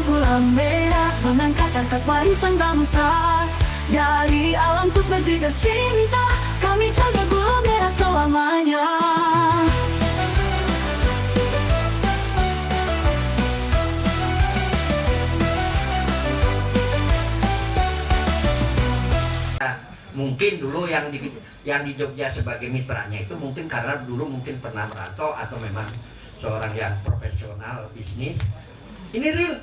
gula merah, mengangkat harkat warisan bangsa. Dari alam untuk negeri tercinta, kami jaga gula merah selamanya. Mungkin dulu yang di Jogja sebagai mitranya itu mungkin karena dulu mungkin pernah merantau atau memang seorang yang profesional bisnis. Ini real.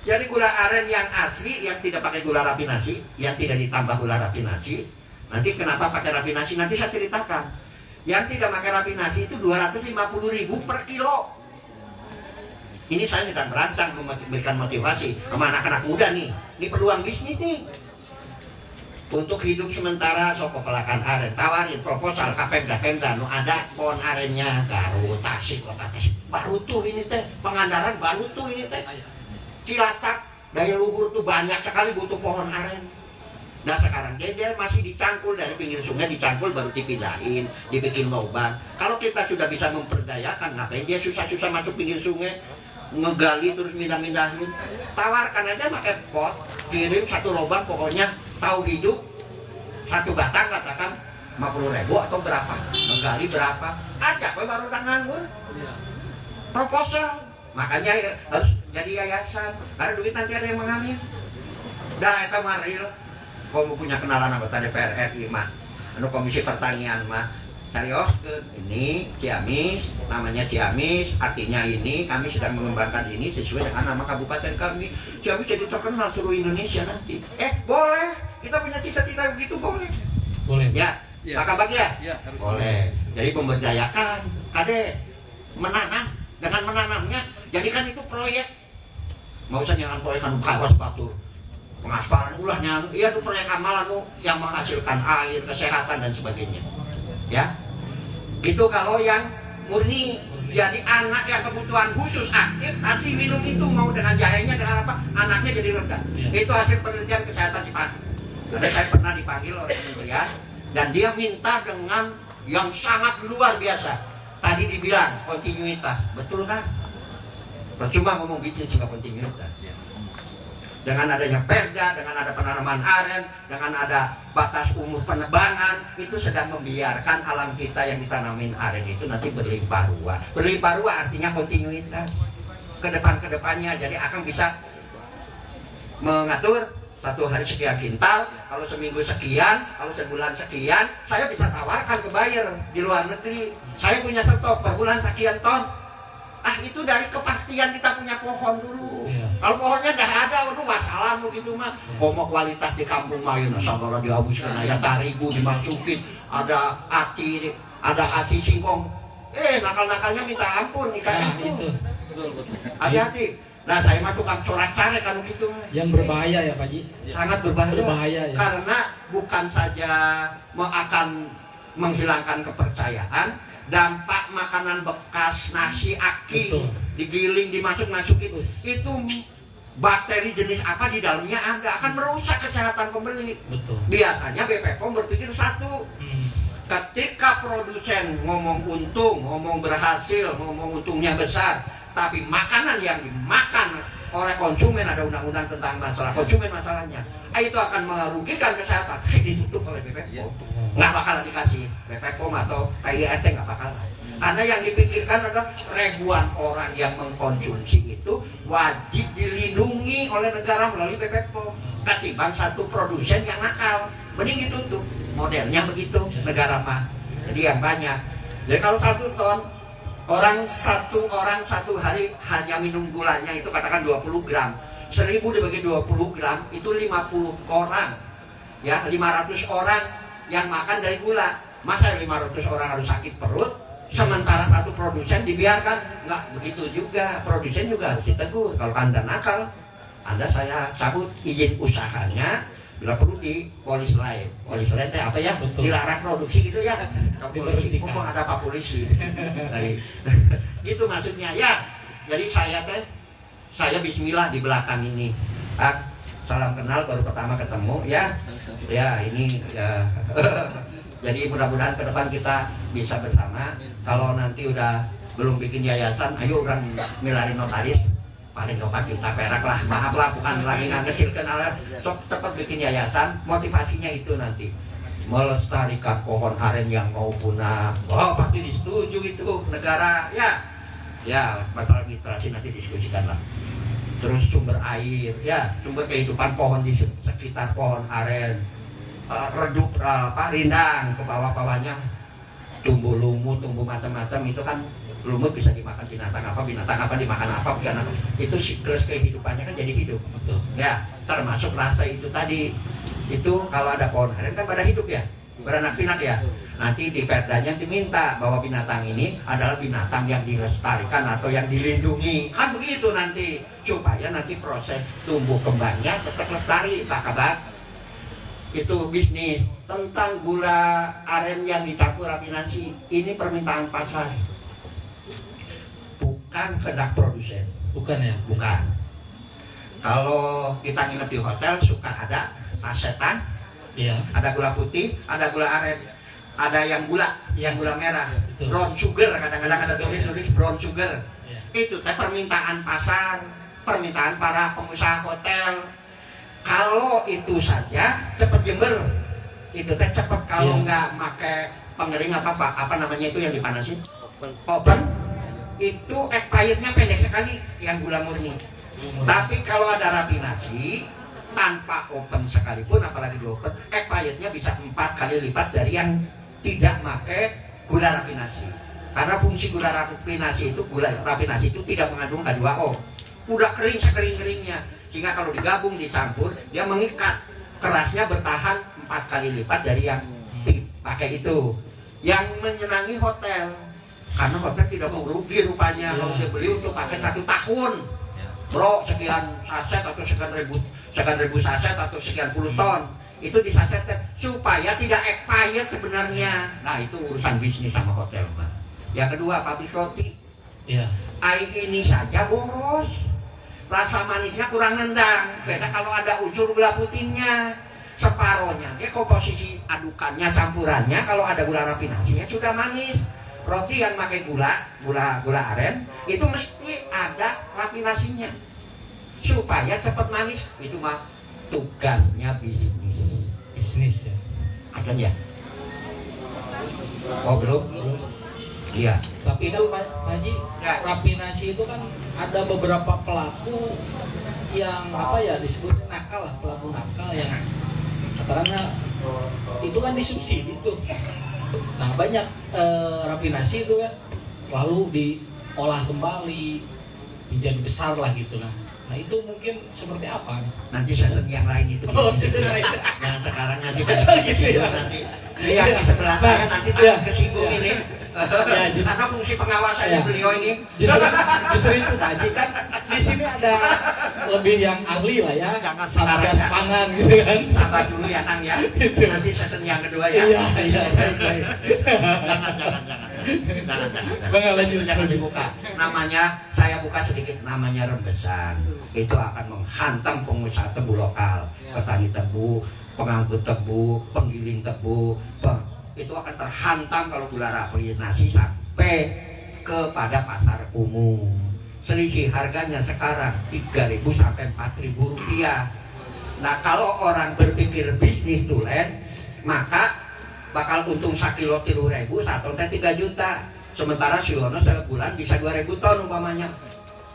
Jadi gula aren yang asli, yang tidak pakai gula rafinasi, yang tidak ditambah gula rafinasi. Nanti kenapa pakai rafinasi? Nanti saya ceritakan. Yang tidak pakai rafinasi itu 250.000 per kilo. Ini saya sedang merancang memberikan motivasi sama anak-anak muda nih. Ini peluang bisnis nih. Untuk hidup sementara soko pelakan aren, tawarin proposal ke Pemda, nu ada pohon arennya Garut, Tasik, kota Tasik. Baru tuh ini teh, Pangandaran baru tuh ini teh. Cilacap, daya luhur tuh banyak sekali butuh pohon aren. Nah sekarang dia masih dicangkul dari pinggir sungai, dicangkul baru dipindahin, dibikin lubang. Kalau kita sudah bisa memperdayakan, ngapain dia susah-susah masuk pinggir sungai, ngegali terus mindah-mindahin. Tawarkan aja pakai pot, kirim satu lubang pokoknya tahu hidup, satu batang katakan 50.000 atau berapa, menggali berapa, ajak baru udah nganggur. Proposal, makanya harus jadi yayasan, karena duit nanti ada yang mengalir. Dah itu maril, kamu punya kenalan anggota DPR RI mah, anu Komisi Pertanian mah, carios ke ini Ciamis, namanya Ciamis, artinya ini kami sedang mengembangkan ini sesuai dengan nama kabupaten kami. Ciamis jadi terkenal seluruh Indonesia nanti. Boleh, kita punya cita-cita begitu boleh. Boleh. Ya, maka bagi ya, boleh. Jadi pemberdayakan, kade menanam, dengan menanamnya, jadikan itu proyek. Nggak usah jangan proyek anu kawas batu, pengaspalan ulahnya, iya itu proyek amalan yang menghasilkan air, kesehatan dan sebagainya. Ya, itu kalau yang murni. Jadi anak yang kebutuhan khusus aktif kasih minum itu mau dengan jahenya dengan apa, anaknya jadi rendah. Itu hasil penelitian kesehatan Jepang. Ada saya pernah dipanggil oleh kementerian dan dia minta dengan yang sangat luar biasa. Tadi dibilang kontinuitas, betul kan? Percuma ngomong bisnis juga kontinuitas. Dengan adanya perda, dengan ada penanaman aren, dengan ada batas umur penebangan, itu sedang membiarkan alam kita yang ditanamin aren itu nanti berlimpah ruah. Berlimpah ruah artinya kontinuitas ke depannya. Jadi akan bisa mengatur satu hari sekian kintal, kalau seminggu sekian, kalau sebulan sekian, saya bisa tawarkan ke buyer di luar negeri. Saya punya stok per bulan sekian ton. Itu dari kepastian kita punya pohon dulu. Kalau pohonnya nggak ada, waduh masalah begitu mah. Mau kualitas di kampung main, saudara dihabiskan, ya tarigu dimasukin, ada ati singkong. Nakal-nakalnya minta ampun ikan itu. Hati-hati. Nah saya mah tukang corak-coret kalau gitu. Yang berbahaya ya Pak Ji. Sangat berbahaya ya. Karena bukan saja akan menghilangkan kepercayaan, dampak makanan bekas, nasi aki, betul, digiling, dimasukin itu bakteri jenis apa di dalamnya akan merusak kesehatan pembeli. Betul. Biasanya BP POM berpikir satu, ketika produsen ngomong untung, ngomong berhasil, ngomong untungnya besar, tapi makanan yang dimakan oleh konsumen, ada undang-undang tentang masalah konsumen masalahnya, itu akan merugikan kesehatan, ditutup oleh BP POM. Nggak bakal dikasih BP POM atau PIRT, nggak bakal. Karena yang dipikirkan adalah ribuan orang yang mengkonsumsi itu wajib dilindungi oleh negara melalui BP POM, ketimbang satu produsen yang nakal, mending ditutup. Modelnya begitu negara mah. Jadi yang banyak. Jadi kalau 1 ton orang satu hari hanya minum gulanya itu katakan 20 gram. 1000 dibagi 20 gram itu 50 orang. Ya, 500 orang yang makan dari gula. Masa 500 orang harus sakit perut? Sementara satu produsen dibiarkan? Nggak begitu juga. Produsen juga harus ditegur. Kalau Anda nakal, Anda saya cabut izin usahanya. Bila perlu di polis lain. Polis lain teh apa ya? Betul. Dilarang produksi gitu ya. Polisi, mumpung ada Pak Polisi. Itu maksudnya ya. Jadi saya bismillah di belakang ini. Salam kenal baru pertama ketemu ya. Ya ini ya. Jadi mudah-mudahan ke depan kita bisa bersama. Kalau nanti udah belum bikin yayasan, ayo orang milari notaris. paling 4 juta perak lah, maaf lah, bukan lagi ngecilkan alat, sok cepat bikin yayasan. Motivasinya itu nanti melestarikan pohon aren yang mau punah. Oh pasti disetujui itu negara ya masalah literasi nanti diskusikan lah. Terus sumber air ya, sumber kehidupan pohon di sekitar pohon aren, redup rindang ke bawah-bawahnya, tumbuh lumut, tumbuh macam-macam. Itu kan lumut bisa dimakan binatang apa dimakan apa, karena itu siklus kehidupannya kan jadi hidup. Betul. Ya, termasuk rasa itu tadi. Itu kalau ada pohon aren kan pada hidup ya, beranak pinak ya. Nanti di perdanya diminta bahwa binatang ini adalah binatang yang dilestarikan atau yang dilindungi, kan begitu nanti, supaya nanti proses tumbuh kembangnya tetap lestari. Pak Kabat, itu bisnis tentang gula aren yang dicampur rafinasi ini permintaan pasar, bukan kehendak produsen. Bukan ya? Bukan. Kalau kita nginep di hotel suka ada sasetan, Iya. ada gula putih, ada gula aren, ada yang gula merah, Betul. brown sugar, kadang-kadang ada tulis brown sugar. Iya. Itu teh permintaan pasar, permintaan para pengusaha hotel. Kalau itu saja cepet jember, itu teh cepet. Kalau Iya. nggak pakai pengering apa namanya itu yang dipanasin, oven, itu expirednya pendek sekali yang gula murni. Tapi kalau ada rafinasi tanpa oven sekalipun, apalagi di oven, expirednya bisa 4 kali lipat dari yang tidak pakai gula rafinasi. Karena fungsi gula rafinasi itu tidak mengandung H2O. Udah kering sekering-keringnya, sehingga kalau digabung dicampur dia mengikat, kerasnya bertahan 4 kali lipat dari yang dipakai itu. Yang menyenangi hotel, karena hotel tidak mau rugi rupanya kalau dia beli untuk pakai 1 tahun. Bro, sekian saset atau sekian ribu saset atau sekian puluh ton itu disasetkan supaya tidak expired sebenarnya. Nah itu urusan bisnis sama hotel, Pak. Yang kedua, pabrik roti. Iya. Air ini saja boros, rasa manisnya kurang nendang. Beda kalau ada unsur gula putihnya, separohnya dia komposisi adukannya, campurannya. Kalau ada gula rafinasinya sudah manis. Roti yang pakai gula aren itu mesti ada rafinasinya supaya cepat manis. Itu mah tugasnya bisnis ya. ada ya. Oh belum? Iya. Tapi kan Pak Haji, Ya. rafinasi itu kan ada beberapa pelaku yang disebutnya nakal lah, pelaku nakal yang katakanlah itu kan disubsidi tuh. Nah banyak rafinasi itu kan lalu diolah kembali menjadi besar lah gitu. Nah itu mungkin seperti apa? Nanti season yang lain itu. Yang sekarang nanti nanti yang di sebelah saya nanti kesinggung ini. Ya, Karena fungsi pengawasannya beliau ini. Justru itu Pak Haji, kan di sini ada lebih yang ahli lah ya, satgas pangan gitu kan. Sabar dulu ya Nang ya. Nanti season yang kedua ya. Iya, baik. Jangan dibuka. Namanya saya buka sedikit, namanya rembesan. Itu akan menghantam pengusaha tebu lokal, petani tebu, pengangkut tebu, penggiling tebu. Itu akan terhantam kalau gula rafinasi sampai kepada pasar umum. Selisih harganya sekarang 3.000 sampai 4.000 rupiah. Nah kalau orang berpikir bisnis tulen, maka bakal untung sakilo 3.000, 1 ton 3 juta. Sementara Siono sebulan bisa 2.000 ton umpamanya,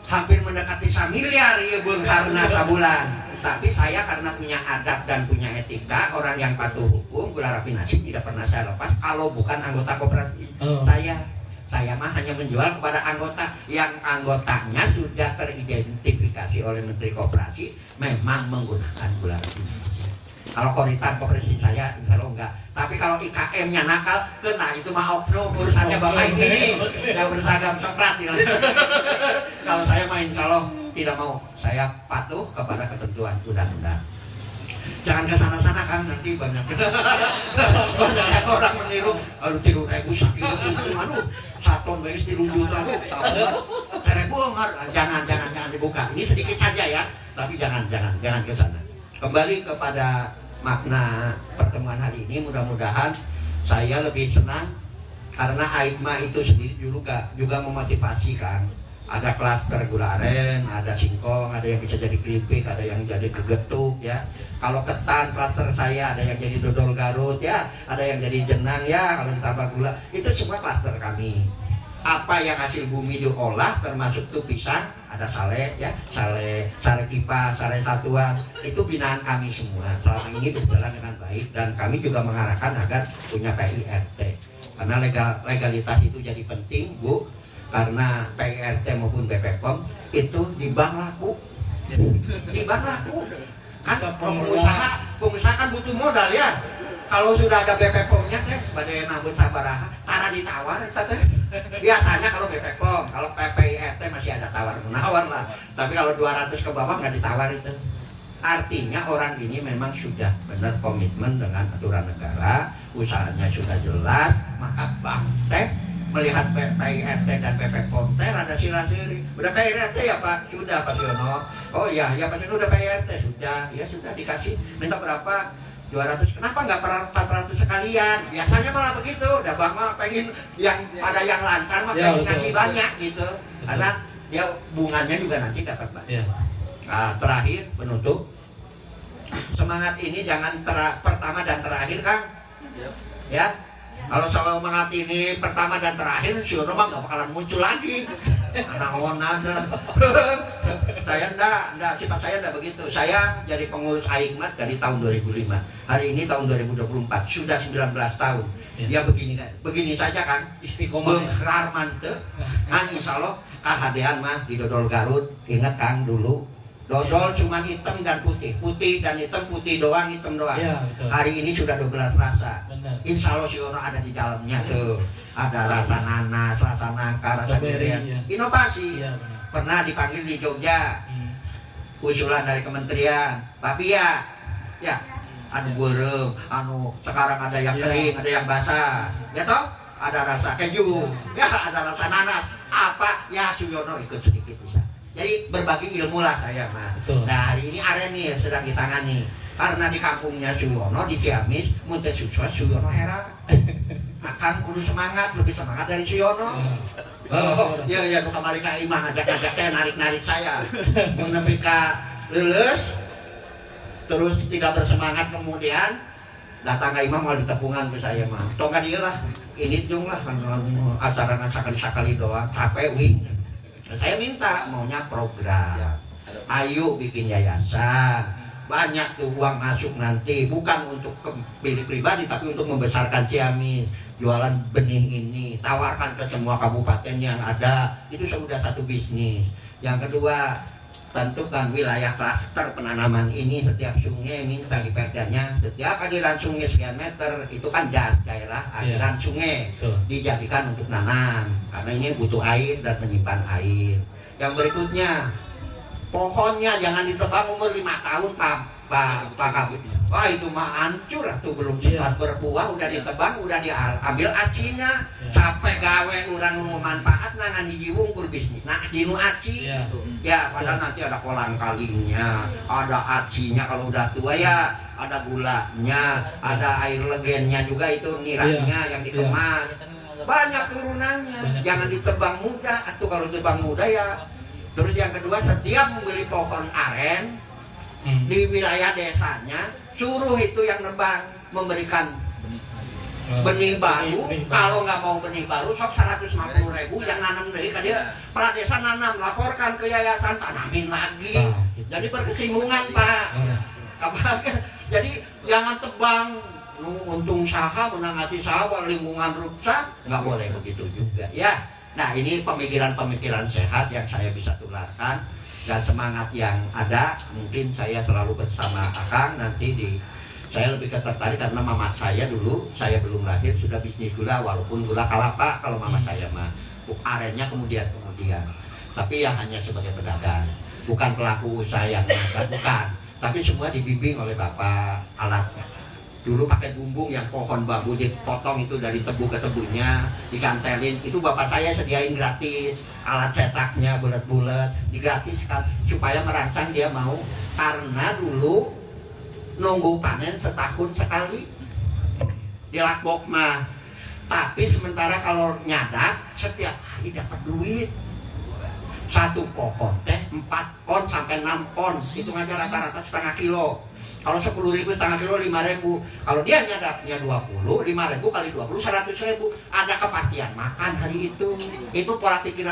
hampir mendekati 1 miliar ya Bung karena sebulan. Tapi saya karena punya adab dan punya etika, orang yang patuh hukum, gula rafinasi tidak pernah saya lepas kalau bukan anggota koperasi. Saya mah hanya menjual kepada anggota yang anggotanya sudah teridentifikasi oleh Menteri Koperasi memang menggunakan gula rafinasi. Kalau koritan koperasi saya insya Allah enggak. Tapi kalau IKM-nya nakal, kena itu mah oknum urusannya bapak ini yang berseragam coklat. Kalau saya mah insya Allah tidak mau, saya patuh kepada ketentuan undang-undang. Jangan ke sana-sana kan nanti banyak orang meniru, aduh 3.000 sakit, aduh 1 ton wes 3 juta, jangan dibuka. Ini sedikit saja ya, tapi jangan ke sana. Kembali kepada makna pertemuan hari ini, mudah-mudahan saya lebih senang karena AIKMA itu sendiri juga memotivasi kan. ada klaster gula aren, ada singkong, ada yang bisa jadi keripik, ada yang jadi gegetuk ya. Kalau ketan klaster saya ada yang jadi dodol Garut ya, ada yang jadi jenang ya kalau ditambah gula. Itu semua klaster kami. Apa yang hasil bumi diolah termasuk tuh pisang, ada sale ya, sale kipas, sale satuan, itu binaan kami semua. Selama ini berjalan dengan baik dan kami juga mengarahkan agar punya PIRT. Karena legalitas itu jadi penting, Bu. Karena PIRT maupun BPOM itu di bank laku, kan pengusaha kan butuh modal ya. Kalau sudah ada BPOM-nya teh pada nambut sabaraha tara ditawar teh. Biasanya kalau BPOM, kalau PIRT masih ada tawar menawar lah. Tapi kalau 200 ke bawah nggak ditawar itu. Artinya orang ini memang sudah benar komitmen dengan aturan negara, usahanya sudah jelas, maka bank teh melihat PIRT dan BPOM teh ada sila-sili. Udah PIRT ya Pak? Sudah Pak Siono. Oh iya, ya Pak Siono udah PIRT sudah. Ya sudah dikasih. Minta berapa? 200. Kenapa nggak 400 sekalian? Biasanya malah begitu. Udah Bang mah pengen yang ada yang lancar mah pengen ngasih banyak gitu. Karena ya bunganya juga nanti dapat banyak. Nah, terakhir penutup. Semangat ini jangan pertama dan terakhir Kang. Ya. Kalau semangat ini pertama dan terakhir, Siono mah nggak bakalan muncul lagi. Anak-anak saya enggak, sifat saya enggak begitu. Saya jadi pengurus Aingmat dari tahun 2005. Hari ini tahun 2024, sudah 19 tahun. Ya begini saja kan. Istiqomah. Bekar mantep. Kan insyaallah kahadean mah di dodol Garut. Ingat Kang dulu. Dodol cuma hitam dan putih, putih dan hitam, putih doang, hitam doang. Ya, hari ini sudah 12 rasa. Insya Allah Siono ada di dalamnya tuh. Ada rasa nanas, rasa nangka, rasa durian. Inovasi. Ya, pernah dipanggil di Jogja. Usulan dari kementerian. Tapi ya, anu burung, sekarang ada yang kering, ada yang basah. Ya toh? Ada rasa keju, ya ada rasa nanas. Apa? Ya Siono ikut sedikit bisa. Jadi berbagi ilmu lah saya mah. Nah hari ini aren nih sedang ditangani. Karena di kampungnya Siono di Ciamis, muntah susah Siono heran. Akan kudu semangat, lebih semangat dari Siono. Iya tuh kemarin Kak Imah ngajak-ngajak saya narik-narik saya. Menepi lulus, terus tidak bersemangat kemudian datang Kak Imah mau ditepungan ke saya mah. Toga dia lah, ini dong lah acara sekali-sekali doang, capek wing. Saya minta maunya program. Ayo bikin yayasan. Banyak tuh uang masuk nanti, bukan untuk milik pribadi tapi untuk membesarkan Ciamis. Jualan benih ini, tawarkan ke semua kabupaten yang ada. Itu sudah satu bisnis. Yang kedua, tentukan wilayah klaster penanaman ini. Setiap sungai minta di perdanya, setiap aliran sungai sekian meter itu kan daerah aliran sungai dijadikan untuk nanam karena ini butuh air dan menyimpan air. Yang berikutnya, pohonnya jangan ditebang umur 5 tahun Pak Kabut. Wah itu mah hancur tuh, belum sempat berbuah udah ditebang, udah diambil acinya. Capek gawe orang mau manfaat nangan hiji wungkul bisnis. Nah dinu aci. Ya padahal nanti ada kolang kalingnya, ada acinya kalau udah tua ya, ada gulanya, ada air legennya juga itu nirahnya yang dikemas. Banyak turunannya. Jangan ditebang muda atau kalau ditebang muda ya. Terus yang kedua, setiap membeli pohon aren di wilayah desanya, suruh itu yang nebang memberikan benih baru. Kalau nggak mau benih baru, sok 150.000 yang nanam dari dia. Pradesa nanam, laporkan ke yayasan, tanamin lagi. Jadi berkesinambungan Pak. Jadi jangan tebang. Untung saha menangati sawah lingkungan rusak, nggak boleh begitu juga ya. Nah ini pemikiran-pemikiran sehat yang saya bisa tularkan dan semangat yang ada. Mungkin saya selalu bersama Akang nanti saya lebih tertarik karena mama saya dulu, saya belum lahir sudah bisnis gula, walaupun gula kelapa kalau mama saya mah. Arennya kemudian. Tapi ya hanya sebagai pedagang, bukan pelaku usaha yang bukan. Tapi semua dibimbing oleh bapak, alat. Dulu pakai bumbung yang pohon bambu dipotong itu dari tebu ke tebunya, dikantelin. Itu bapak saya sediain gratis. Alat cetaknya bulat-bulat, digratiskan supaya merancang dia mau. Karena dulu nunggu panen setahun sekali di lakbok mah. Tapi sementara kalau nyadak setiap hari dapat duit. satu pohon teh 4 on sampai 6 on, itu aja rata-rata setengah kilo. Kalau 10.000 setengah kilo 5.000. Kalau dia nyadapnya 20, 5.000 kali 20 100.000. Ada kepastian makan hari itu. Itu pola pikir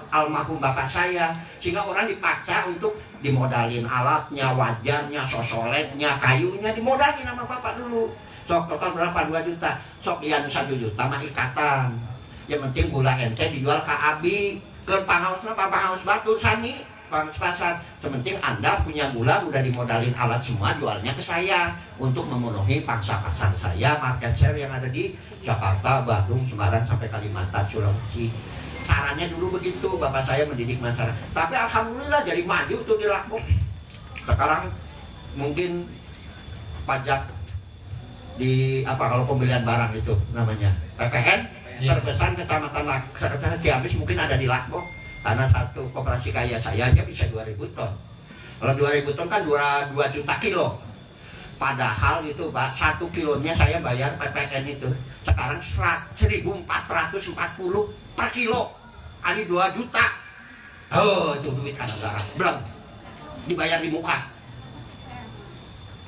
almarhum bapak saya, sehingga orang dipaksa untuk dimodalin alatnya, wajannya, sosoletnya, kayunya, dimodalin sama bapak dulu. Sok total berapa? 2 juta. Sok ian 1 juta mah ikatan. Yang penting gula ente dijual ke abi, ke pangausna, pangaus batu sani, pangaus pasar. Sementing Anda punya gula, udah dimodalin alat semua, jualnya ke saya untuk memenuhi pangsa pasar saya, market share yang ada di Jakarta, Bandung, Semarang sampai Kalimantan, Sulawesi. Sarannya dulu begitu, bapak saya mendidik masyarakat. Tapi alhamdulillah jadi maju tuh di Lakbok. Sekarang mungkin pajak di apa kalau pembelian barang itu namanya PPN terbesar kecamatan Ciamis mungkin ada di Lakbok, karena satu koperasi kaya saya aja bisa 2.000 ton. Kalau 2.000 ton kan 2 juta kilo. Padahal itu Pak, 1 kilonya saya bayar PPN itu sekarang 1.440 per kilo kali 2 juta. Oh, itu duit kan negara. Belum dibayar di muka.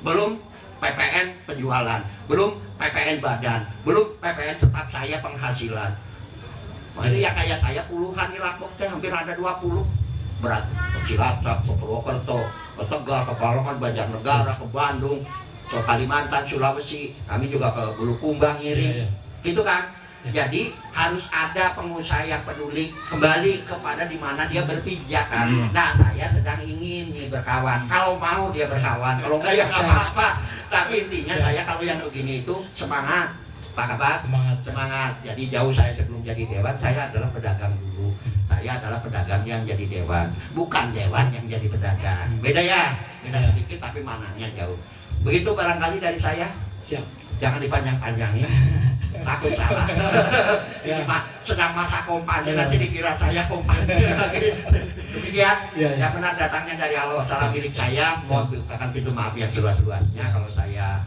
Belum PPN penjualan, belum PPN badan, belum PPN tetap saya penghasilan. Ini ya kayak saya puluhan di Lakbok teh, hampir ada 20. Berat ke Cilacap, ke Purwokerto, ke Tegal, ke Balongan, Banjarnegara, ke Bandung, ke Kalimantan, Sulawesi. Kami juga ke Bulukumba ngirim. Gitu kan? Jadi harus ada pengusaha yang peduli kembali kepada di mana dia berpijak kan. Nah, saya sedang ingin nih berkawan. Kalau mau dia berkawan, kalau enggak ya nggak apa-apa. Tapi intinya saya kalau yang begini itu semangat, Pak Kabar. Semangat. Jadi jauh saya sebelum jadi dewan, saya adalah pedagang dulu. Saya adalah pedagang yang jadi dewan, bukan dewan yang jadi pedagang. Beda ya, beda sedikit tapi mananya jauh. Begitu barangkali dari saya. Siap. Jangan dipanjang-panjangin, takut salah. Ini sedang masa kampanye, nanti dikira saya kampanye. Demikian, yang benar datangnya dari Allah, salam milik saya. Mohon bukakan pintu maaf yang seluas-luasnya kalau saya